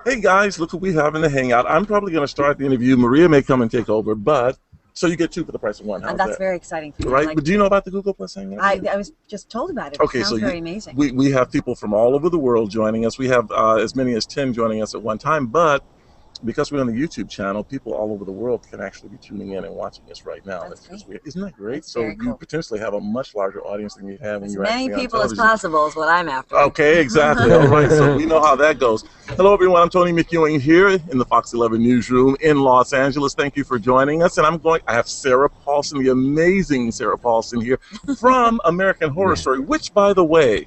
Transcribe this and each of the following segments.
Hey guys, look who we have in the Hangout. I'm probably going to start the interview. Maria may come and take over, but so you get two for the price of one. How's That's that? very exciting for me. Right? Like, But do you know about the Google Plus Hangout? I was just told about it. Okay, It sounds so very amazing. we have people from all over the world joining us. We have as many as 10 joining us at one time, but because we're on the YouTube channel, people all over the world can actually be tuning in and watching us right now. That's Just weird. Isn't that great? That's so very you cool. potentially have a much larger audience than you have when As you're many actually on people as television. possible is what I'm after. Okay, exactly. All right, so we know how that goes. Hello, everyone. I'm Tony McEwing here in the Fox 11 newsroom in Los Angeles. Thank you for joining us. And I have Sarah Paulson, the amazing Sarah Paulson here from American Horror Story, which, by the way,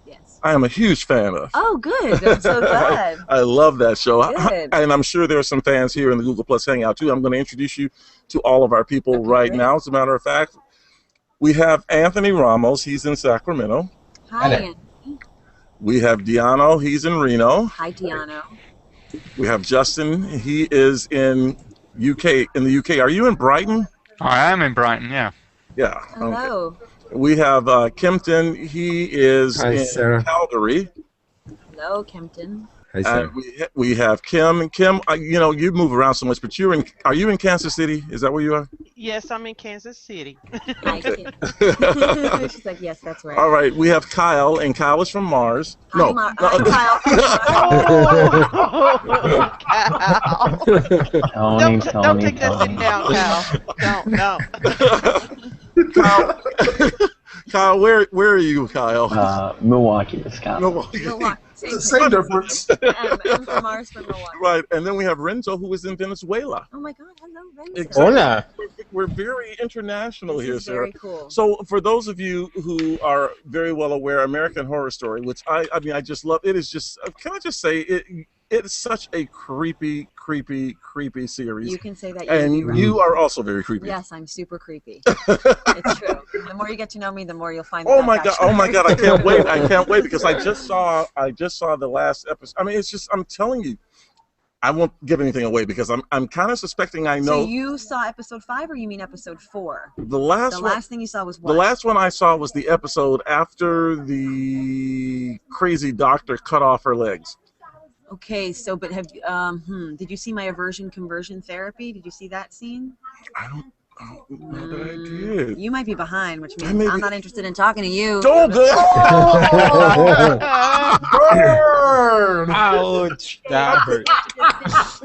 Yes. I am a huge fan of. Oh, good. I'm so glad. I love that show. Good. And I'm sure there are some fans here in the Google Plus Hangout, too. I'm going to introduce you to all of our people right now. As a matter of fact, we have Anthony Ramos. He's in Sacramento. Hi, Anthony. We have Diano. He's in Reno. Hi, Diano. We have Justin. He is in UK. In the UK. Are you in Brighton? I am in Brighton. Yeah. Yeah. Hello. Okay. We have Kempton. He is in Calgary. Hello, Kempton. Hi, Sarah. And we have Kim. Kim, you know, you move around so much, but are you in Kansas City? Is that where you are? Yes, I'm in Kansas City. Hi, Kim. She's like, yes, that's right. All right. We have Kyle, and Kyle is from Mars. Hi, Kyle. Don't take that thing down, Kyle. Don't. Kyle, where are you, Kyle? Milwaukee, Wisconsin. Milwaukee. Same difference. I'm from Mars, from Milwaukee. Right, and then we have Renzo, who is in Venezuela. Oh my God, hello, Renzo. Exactly. Hola. We're very international here, Sarah. Very cool. So, for those of you who are very well aware, American Horror Story, which I mean, I just love. It is just. Can I just say it? It's such a creepy series. You can say that. And you are also very creepy. Yes, I'm super creepy. It's true. The more you get to know me, the more you'll find. Oh my God! Oh my God! I can't wait! I can't wait because I just saw the last episode. I mean, it's just. I'm telling you, I won't give anything away because I'm kind of suspecting I know. So you saw episode 5, or you mean episode 4? The last thing you saw was what? The last one I saw was the episode after the crazy doctor cut off her legs. Okay, so but have did you see my aversion conversion therapy? Did you see that scene? I don't know that I did. You might be behind, which means I'm not interested in talking to you. Don't go! Burn! Ouch! That hurt.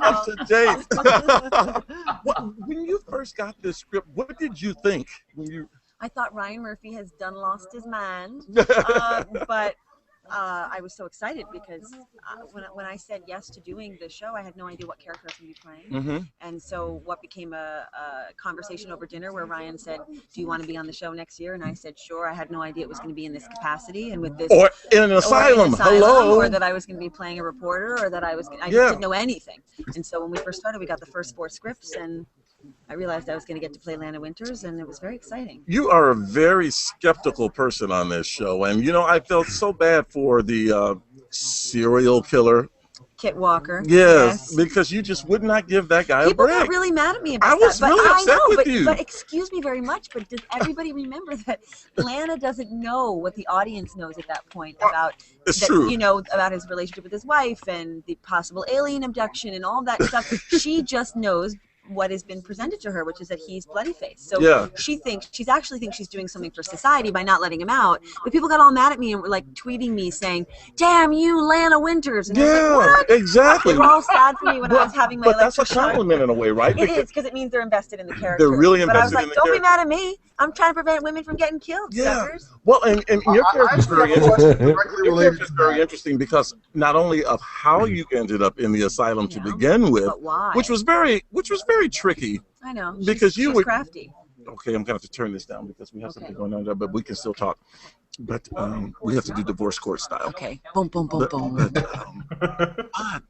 Up to date. When you first got this script, what did you think? I thought Ryan Murphy has done lost his mind, but I was so excited because when I said yes to doing the show, I had no idea what character I was going to be playing. And so what became a conversation over dinner where Ryan said, do you want to be on the show next year? And I said, sure. I had no idea it was going to be in this capacity and with this. Or in an asylum. Hello. Or that I was going to be playing a reporter, or that I didn't know anything. And so when we first started, we got the first 4 scripts, and I realized I was going to get to play Lana Winters, and it was very exciting. You are a very skeptical person on this show, and you know, I felt so bad for the serial killer. Kit Walker. Yes, because you just would not give that guy a break. People got really mad at me about that. I was really upset with you. But excuse me very much, but does everybody remember that Lana doesn't know what the audience knows at that point about true. You know, about his relationship with his wife and the possible alien abduction and all that stuff. She just knows what has been presented to her, which is that he's bloody faced. So she actually thinks she's doing something for society by not letting him out. But people got all mad at me and were like tweeting me saying, "Damn you, Lana Winters!" And I was like, what? Exactly. They were all sad for me when I was having my. But that's a compliment in a way, right? It is, because it means they're invested in the character. They're really invested in the character. But I was like, don't be mad at me. I'm trying to prevent women from getting killed. Suckers. Well, and your character is very interesting. Your character is very interesting because not only of how you ended up in the asylum to begin with, but why? which was very tricky. I know. Because she's crafty. Okay, I'm gonna have to turn this down because we have something going on there, but we can still talk. But we have to do divorce court style. Okay. Boom, boom, boom, boom. But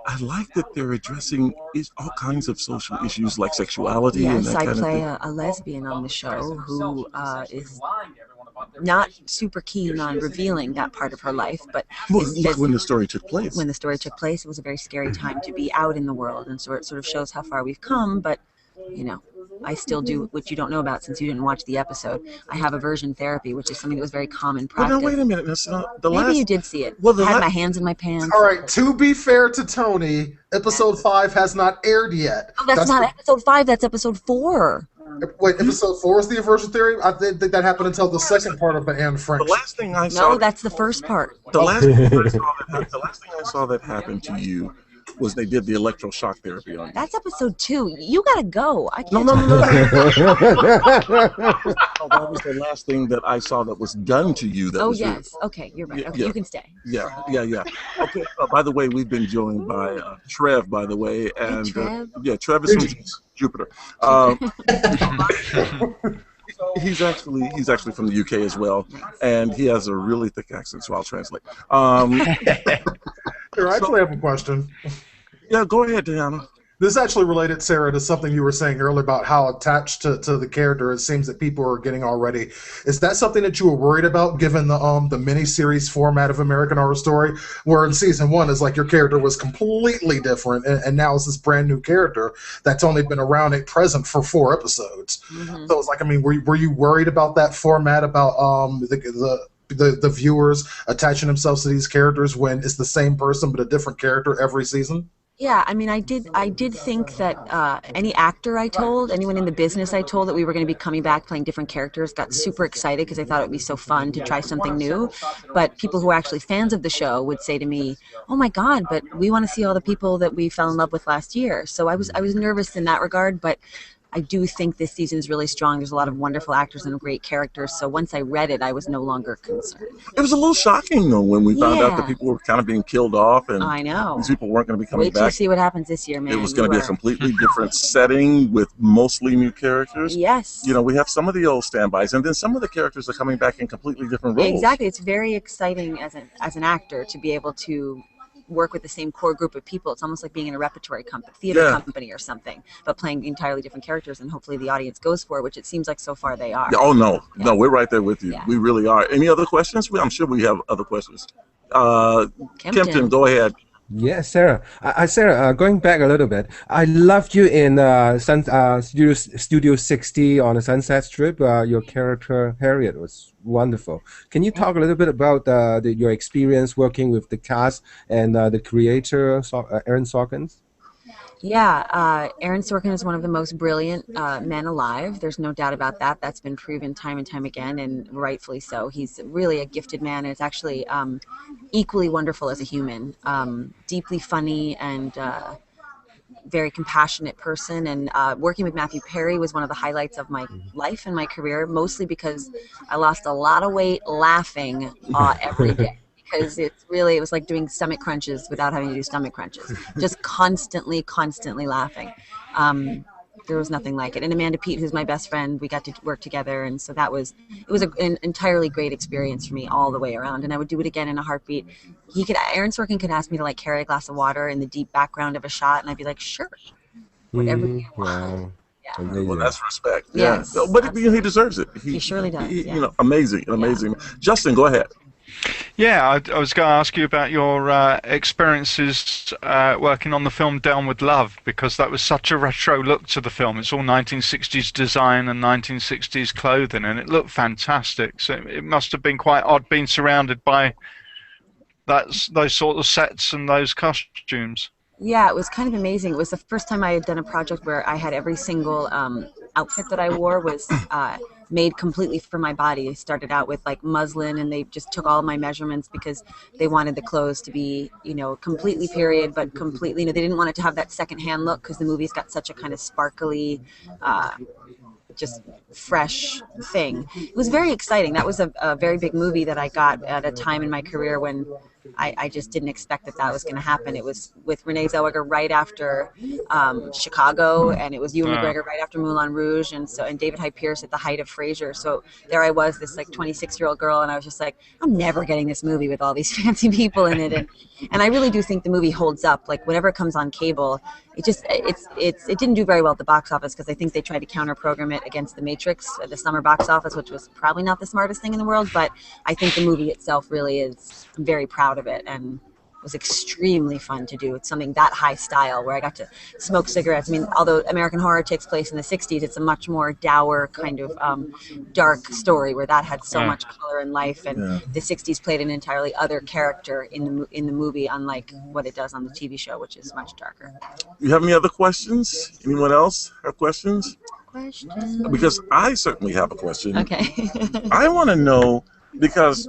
I like that they're addressing all kinds of social issues like sexuality. Yes, and that I kind play of a lesbian on the show who is not super keen on revealing that part of her life, but when the story took place. When the story took place, it was a very scary time to be out in the world, and so it sort of shows how far we've come. But you know, I still do, which you don't know about since you didn't watch the episode. I have aversion therapy, which is something that was very common practice. Well, now, wait a minute. That's not the Maybe last. you did see it. Well, I had my hands in my pants. All right, to be fair to Tony, episode 5 has not aired yet. Oh, that's not episode 5. That's episode 4. Wait, episode 4 is the aversion theory? I didn't think that happened until the second part of the Anne Frank. The last thing I saw. No, that's the first part. The last thing I saw that happened to you was they did the electroshock therapy on you. That's episode 2. You gotta go. I can't. No. That was the last thing that I saw that was done to you. That was yes. Okay, you're right. Okay, yeah. you can stay. Yeah. Okay. By the way, we've been joined by Trev. By the way, and Trev? Trev is from Jupiter. He's actually from the UK as well, and he has a really thick accent, so I'll translate. Here, I actually have a question. Yeah, go ahead, Diana. This is actually related, Sarah, to something you were saying earlier about how attached to the character it seems that people are getting already. Is that something that you were worried about, given the miniseries format of American Horror Story, where in season 1 is like your character was completely different, and now it's this brand new character that's only been around and present for 4 episodes. Mm-hmm. So it's like, I mean, were you worried about that format, about the viewers attaching themselves to these characters when it's the same person but a different character every season? Yeah, I mean, I did think that any actor I told, anyone in the business I told that we were going to be coming back playing different characters got super excited because they thought it would be so fun to try something new. But people who are actually fans of the show would say to me, "Oh my God, but we want to see all the people that we fell in love with last year." So I was nervous in that regard, but I do think this season is really strong. There's a lot of wonderful actors and great characters. So once I read it, I was no longer concerned. It was a little shocking, though, when we found out that people were kind of being killed off, and I know these people weren't going to be coming back. Wait till you see what happens this year, man. It was going to be a completely different setting with mostly new characters. Yes. You know, we have some of the old standbys, and then some of the characters are coming back in completely different roles. Exactly. It's very exciting as an actor to be able to work with the same core group of people. It's almost like being in a repertory theater company or something, but playing entirely different characters, and hopefully the audience goes for it, which it seems like so far they are. Oh, no, we're right there with you. Yeah. We really are. Any other questions? I'm sure we have other questions. Kempton, go ahead. Yeah, Sarah. Sarah, going back a little bit, I loved you in Studio 60 on the Sunset Strip. Your character, Harriet, was wonderful. Can you talk a little bit about your experience working with the cast and the creator, Aaron Sorkin? Yeah, Aaron Sorkin is one of the most brilliant men alive. There's no doubt about that. That's been proven time and time again, and rightfully so. He's really a gifted man, and it's actually equally wonderful as a human. Deeply funny and very compassionate person. And working with Matthew Perry was one of the highlights of my life and my career, mostly because I lost a lot of weight laughing every day. Because it was like doing stomach crunches without having to do stomach crunches. Just constantly laughing. There was nothing like it. And Amanda Peet, who's my best friend, we got to work together, and so it was an entirely great experience for me all the way around. And I would do it again in a heartbeat. Aaron Sorkin could ask me to like carry a glass of water in the deep background of a shot, and I'd be like, sure, whatever you want. Wow. Yeah. Well, that's respect. Yes, yeah, but he deserves it. He surely does. You know, amazing. Justin, go ahead. Yeah, I was going to ask you about your experiences working on the film Down with Love, because that was such a retro look to the film. It's all 1960s design and 1960s clothing, and it looked fantastic. So it must have been quite odd being surrounded by those sort of sets and those costumes. Yeah, it was kind of amazing. It was the first time I had done a project where I had every single outfit that I wore was made completely for my body. I started out with like muslin, and they just took all of my measurements because they wanted the clothes to be, completely period, but completely, they didn't want it to have that secondhand look because the movie's got such a kind of sparkly, just fresh thing. It was very exciting. That was a very big movie that I got at a time in my career when I just didn't expect that was going to happen. It was with Renee Zellweger right after Chicago, and it was Ewan McGregor right after Moulin Rouge, and David Hyde Pierce at the height of Frasier. So there I was, this like 26-year-old girl, and I was just like, I'm never getting this movie with all these fancy people in it. And I really do think the movie holds up. Like whenever it comes on cable, it didn't do very well at the box office because I think they tried to counter-program it against The Matrix at the summer box office, which was probably not the smartest thing in the world. But I think the movie itself really is. I'm very proud of it, and was extremely fun to do. It's something that high style where I got to smoke cigarettes. I mean, although American Horror takes place in the 60s, it's a much more dour kind of dark story where that had so much color and life, and the 60s played an entirely other character in the movie, unlike what it does on the TV show, which is much darker. You have any other questions? Anyone else have questions? Because I certainly have a question. Okay. I want to know, because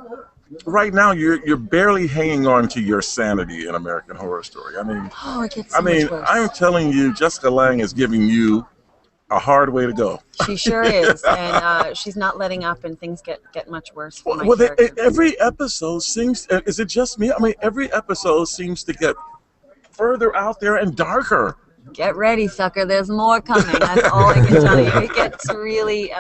right now you're barely hanging on to your sanity in American Horror Story. I mean, it gets so much worse. I'm telling you, Jessica Lange is giving you a hard way to go. She sure is, and she's not letting up, and things get much worse for my Well, every episode seems, is it just me? I mean, every episode seems to get further out there and darker. Get ready, sucker. There's more coming. That's all I can tell you. It gets really,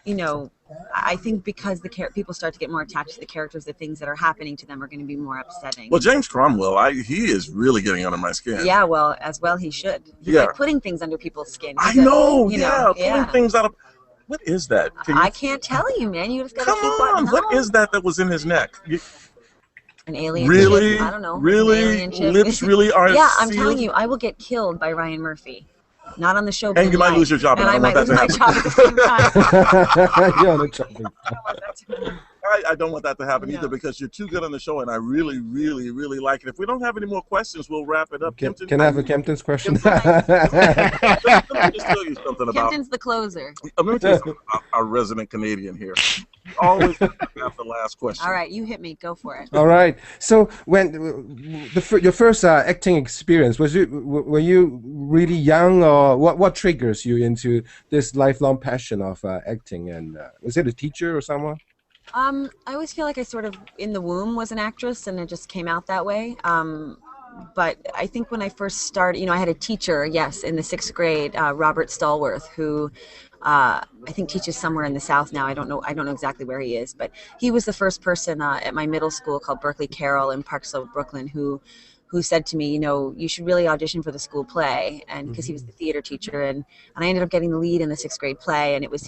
you know, I think because people start to get more attached to the characters, the things that are happening to them are going to be more upsetting. Well, James Cromwell, he is really getting under my skin. Yeah, well, as well he should. He's like putting things under people's skin. I know, pulling things out of... What is that? I can't tell you, man. You just got to keep on. What is that was in his neck? An alien really? chip? I don't know. Really? Lips really are Yeah, I'm sealed? telling you, I will get killed by Ryan Murphy. Not on the show. And you might lose your job. And I might lose my job at the same time. You're on the chopping. I don't want that to happen either, because you're too good on the show, and I really, really, really like it. If we don't have any more questions, we'll wrap it up. Can I have a Kempton's question? Let me just tell you something about... Kempton's the closer. Let me tell you something about our resident Canadian here. You always have the last question. All right, you hit me. Go for it. All right. So when your first acting experience, were you really young, or what triggers you into this lifelong passion of acting? And was it a teacher or someone? I always feel like I sort of in the womb was an actress, and it just came out that way. But I think when I first started, you know, I had a teacher, yes, in the 6th grade, Robert Stallworth, who I think teaches somewhere in the South now. I don't know exactly where he is, but he was the first person at my middle school called Berkeley Carroll in Park Slope, Brooklyn, who said to me, you know, you should really audition for the school play, and because he was the theater teacher, and I ended up getting the lead in the 6th grade play, and it was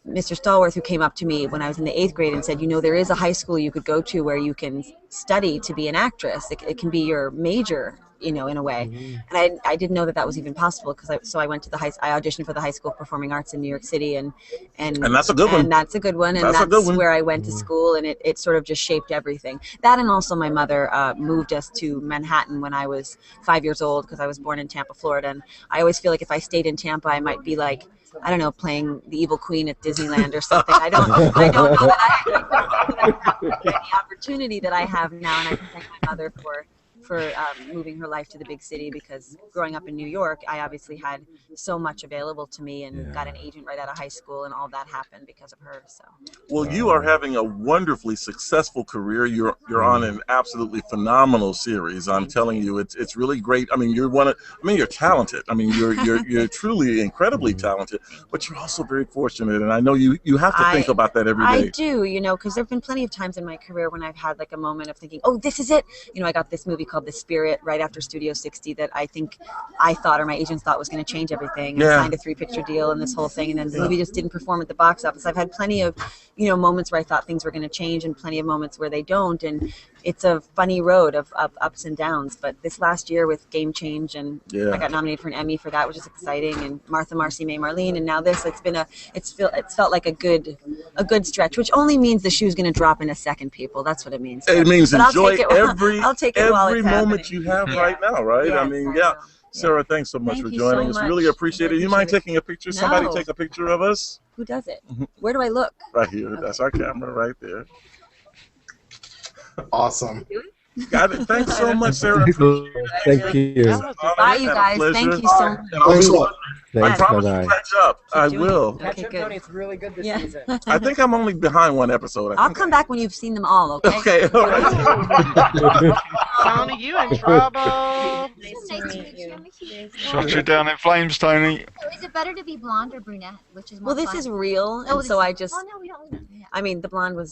Mr. Stallworth who came up to me when I was in the 8th grade and said, you know, there is a high school you could go to where you can study to be an actress. It can be your major, you know, in a way. And I didn't know that was even possible, so I went to I auditioned for the High School of Performing Arts in New York City, and that's a good one. And that's a good one, and that's where I went to school, and it sort of just shaped everything. That, and also my mother moved us to Manhattan when I was 5 years old, because I was born in Tampa, Florida, and I always feel like if I stayed in Tampa, I might be like, I don't know, playing the evil queen at Disneyland or something. I don't know that I have the opportunity that I have now, and I can thank my mother for moving her life to the big city, because growing up in New York, I obviously had so much available to me, and got an agent right out of high school, and all that happened because of her. So. Well, you are having a wonderfully successful career. You're on an absolutely phenomenal series. I'm telling you, it's really great. I mean, you're talented. I mean, you're truly incredibly talented, but you're also very fortunate, and I know you have to think about that every day. I do, you know, because there have been plenty of times in my career when I've had like a moment of thinking, oh, this is it. You know, I got this movie called The Spirit right after Studio 60 that I thought, or my agents thought, was going to change everything. I signed a 3-picture deal and this whole thing, and then the movie just didn't perform at the box office. I've had plenty of, you know, moments where I thought things were going to change, and plenty of moments where they don't, and it's a funny road of ups and downs. But this last year with Game Change, and I got nominated for an Emmy for that, which is exciting, and Martha, Marcy, May, Marlene, and now this, it's felt like a good stretch, which only means the shoe's going to drop in a second, people. That's what it means. It means enjoy every moment you have right now, right? Yes, I mean, Sarah, thanks so much for joining us. Really appreciate it. You mind taking a picture? Somebody take a picture of us? Who does it? Where do I look? Right here. That's our camera right there. Awesome. Got it. Thanks so much, Sarah. Thank you. Bye, you guys. Thank you so much. I promise to catch up. I will. Okay, good. Tony, it's really good this season. I think I'm only behind one episode. I'll come back when you've seen them all, okay? Okay, all right. Tony, you in trouble. Nice to meet you. Shot you down in flames, Tony. So is it better to be blonde or brunette? Which is more Well, this fun? is real, and so I just... Oh, no, we don't. I mean, the blonde was